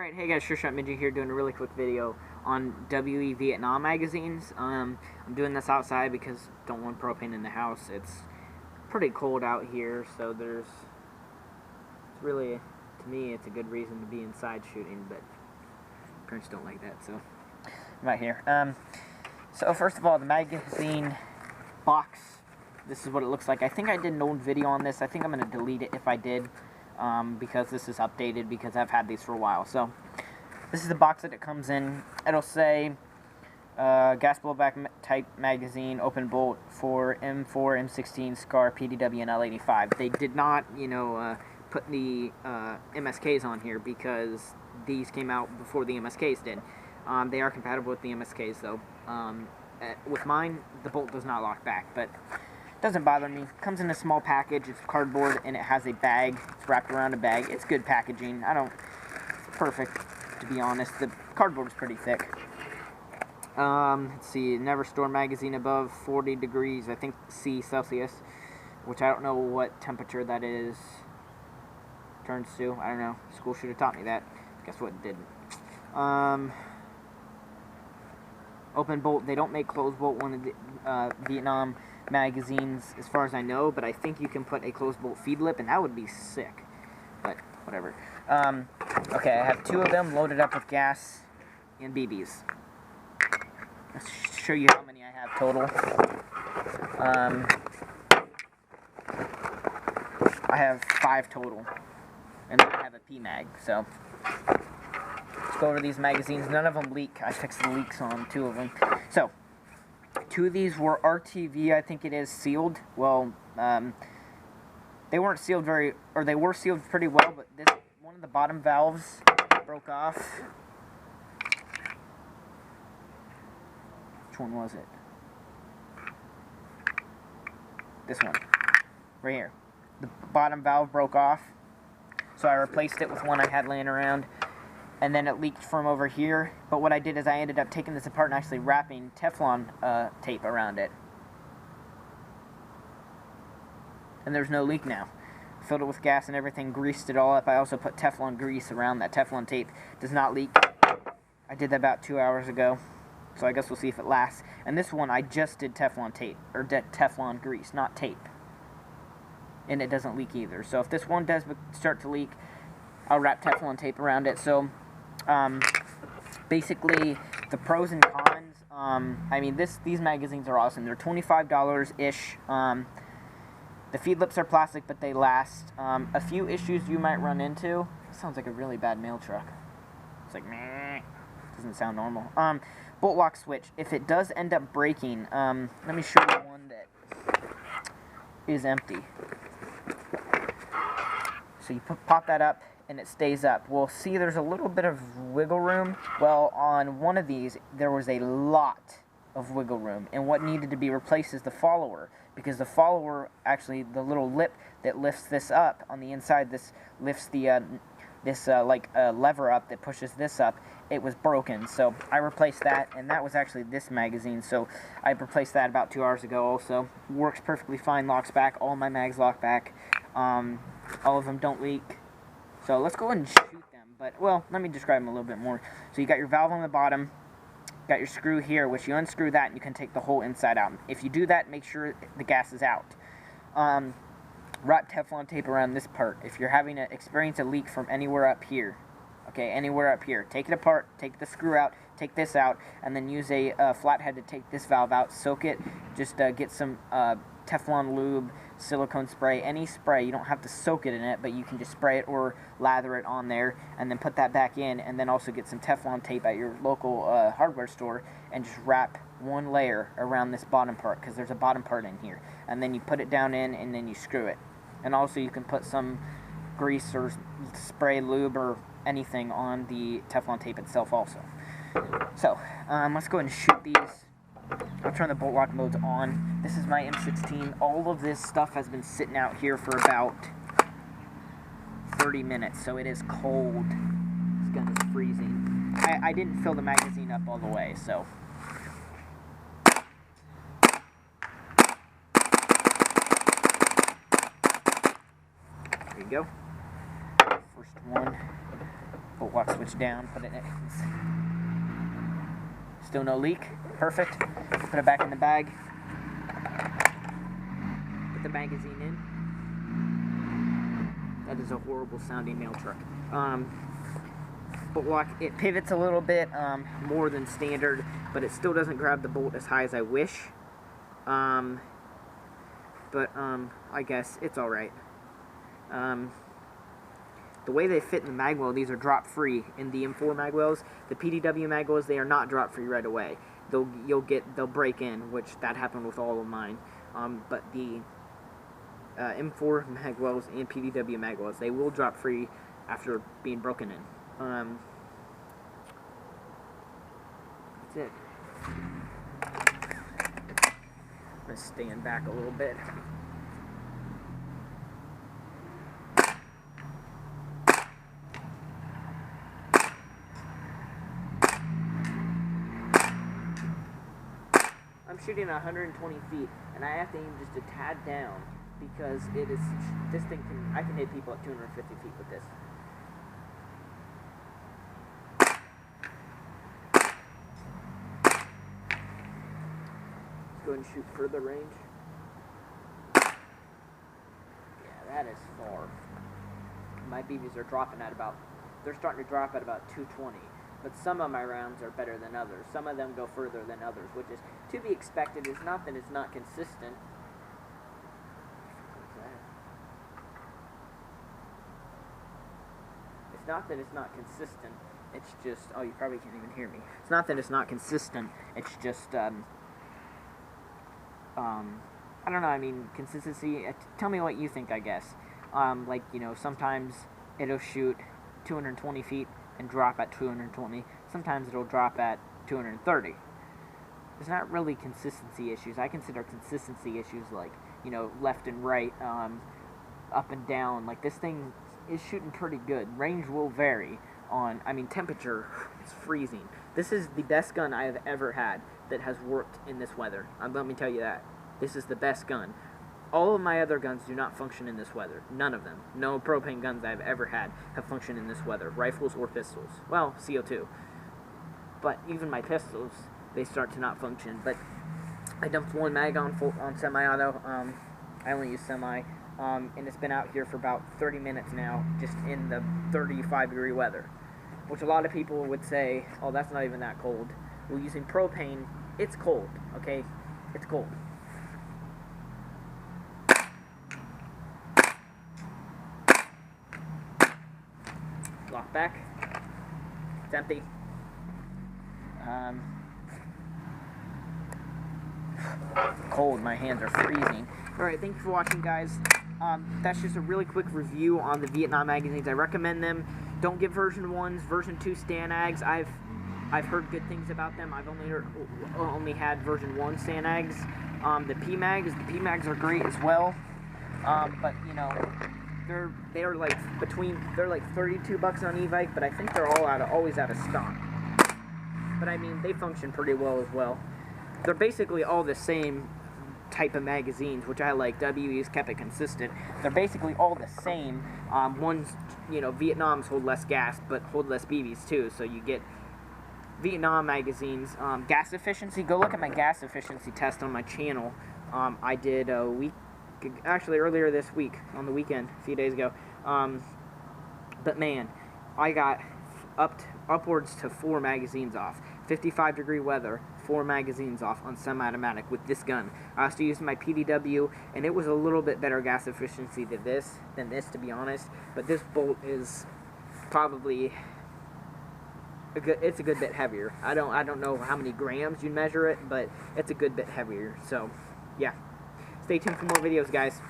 Alright, hey guys, SureShot Midget here doing a really quick video on WE Vietnam magazines. I'm doing this outside because don't want propane in the house. It's pretty cold out here, so it's really, to me, it's a good reason to be inside shooting, but parents don't like that, so I'm out here. So first of all, the magazine box, this is what it looks like. I think I did an old video on this. I think I'm going to delete it if I did. Because this is updated because I've had these for a while. So this is the box that it comes in. It'll say gas blowback type magazine, open bolt for M4, M16, SCAR, PDW, and L85. They did not, put the MSKs on here because these came out before the MSKs did. They are compatible with the MSKs though. With mine, the bolt does not lock back, but doesn't bother me. Comes in a small package. It's cardboard and it has a bag. It's wrapped around a bag. It's good packaging. It's perfect, to be honest. The cardboard is pretty thick. Let's see. Never store magazine above 40 degrees, I think C Celsius, which I don't know what temperature that is. Turns to. I don't know. School should have taught me that. Guess what? It didn't. Open bolt. They don't make closed bolt one of the Vietnam magazines as far as I know, but I think you can put a closed bolt feed lip and that would be sick, but whatever. Okay, I have two of them loaded up with gas and BBs. Let's show you how many I have total. I have 5 total, and then I have a PMag. So let's go over these magazines. None of them leak. I fixed the leaks on 2 of them. So 2 of these were RTV, I think it is, sealed. Well, they weren't sealed they were sealed pretty well, but one of the bottom valves broke off. Which one was it? This one. Right here. The bottom valve broke off, so I replaced it with one I had laying around. And then it leaked from over here. But what I did is I ended up taking this apart and actually wrapping Teflon tape around it. And there's no leak now. Filled it with gas and everything, greased it all up. I also put Teflon grease around that. Teflon tape does not leak. I did that about 2 hours ago. So I guess we'll see if it lasts. And this one I just did Teflon tape, or Teflon grease, not tape. And it doesn't leak either. So if this one does start to leak, I'll wrap Teflon tape around it. So basically, the pros and cons, I mean, these magazines are awesome. They're $25-ish. The feed lips are plastic, but they last. A few issues you might run into. It sounds like a really bad mail truck. It's like, meh. Doesn't sound normal. Bolt lock switch. If it does end up breaking, let me show you one that is empty. So you pop that up, and it stays up. We'll see there's a little bit of wiggle room. Well, on one of these, there was a lot of wiggle room, and what needed to be replaced is the follower, because the follower, actually, the little lip that lifts this up on the inside, this lifts the lever up that pushes this up. It was broken, so I replaced that, and that was actually this magazine, so I replaced that about 2 hours ago also. Works perfectly fine, locks back. All my mags lock back. All of them don't leak. So let's go ahead and shoot them, but, well, let me describe them a little bit more. So you got your valve on the bottom, got your screw here, which you unscrew that and you can take the whole inside out. If you do that, make sure the gas is out. Wrap Teflon tape around this part. If you're having to experience a leak from anywhere up here, okay, anywhere up here, take it apart, take the screw out, take this out, and then use a flathead to take this valve out, soak it, just get some Teflon lube, silicone spray, any spray. You don't have to soak it in it, but you can just spray it or lather it on there and then put that back in, and then also get some Teflon tape at your local hardware store and just wrap one layer around this bottom part, because there's a bottom part in here, and then you put it down in and then you screw it. And also you can put some grease or spray lube or anything on the Teflon tape itself also. So let's go ahead and shoot these. I'll turn the bolt lock modes on. This is my M16. All of this stuff has been sitting out here for about 30 minutes, so it is cold. This gun is freezing. I didn't fill the magazine up all the way, so. There you go. First one. bolt lock switch down, put it in. Still no leak. Perfect. Put it back in the bag. Put the magazine in. That is a horrible sounding nail truck. Bolt lock, it pivots a little bit more than standard, but it still doesn't grab the bolt as high as I wish. But I guess it's alright. The way they fit in the magwell, these are drop-free. In the M4 magwells, the PDW magwells, they are not drop-free right away. They'll break in, which that happened with all of mine. But the M4 magwells and PDW magwells, they will drop free after being broken in. That's it. I'm gonna stand back a little bit. I'm shooting at 120 feet, and I have to aim just a tad down because it is. This thing I can hit people at 250 feet with this. Let's go ahead and shoot further range. Yeah, that is far. My BBs are dropping at about. They're starting to drop at about 220. But some of my rounds are better than others. Some of them go further than others, which is to be expected. It's not that it's not consistent. What's that? It's not that it's not consistent. It's just, oh, you probably can't even hear me. It's not that it's not consistent. It's just, I don't know. I mean, consistency. Tell me what you think, I guess. Like, you know, sometimes it'll shoot 220 feet. And drop at 220. Sometimes it'll drop at 230. There's not really consistency issues. I consider consistency issues like, you know, left and right, up and down. Like, this thing is shooting pretty good. Range will vary on, I mean, temperature is freezing. This is the best gun I have ever had that has worked in this weather. Let me tell you that. This is the best gun. All of my other guns do not function in this weather. None of them. No propane guns I've ever had have functioned in this weather. Rifles or pistols. Well, CO2. But even my pistols, they start to not function. But I dumped one mag on semi-auto. I only use semi. And it's been out here for about 30 minutes now, just in the 35-degree weather. Which a lot of people would say, oh, that's not even that cold. Well, using propane, it's cold, okay? It's cold. Lock back. It's empty. Cold. My hands are freezing. Alright, thank you for watching, guys. That's just a really quick review on the Vietnam magazines. I recommend them. Don't get version 1s, version 2 Stanags. I've heard good things about them. I've only had version 1 Stanags. The PMags are great as well. But you know, they're like $32 on Evike, but I think they're always out of stock. But I mean, they function pretty well as well. They're basically all the same type of magazines, which I like. WE's kept it consistent. They're basically all the same. One's, you know, Vietnam's hold less gas, but hold less BBs too. So you get Vietnam magazines. Gas efficiency. Go look at my gas efficiency test on my channel. I did a week. Actually, earlier this week, on the weekend, a few days ago. But man, I got upwards to 4 magazines off. 55-degree weather, 4 magazines off on semi-automatic with this gun. I also used my PDW, and it was a little bit better gas efficiency than this, to be honest. But this bolt is probably it's a good bit heavier. I don't know how many grams you measure it, but it's a good bit heavier. So, yeah. Stay tuned for more videos, guys.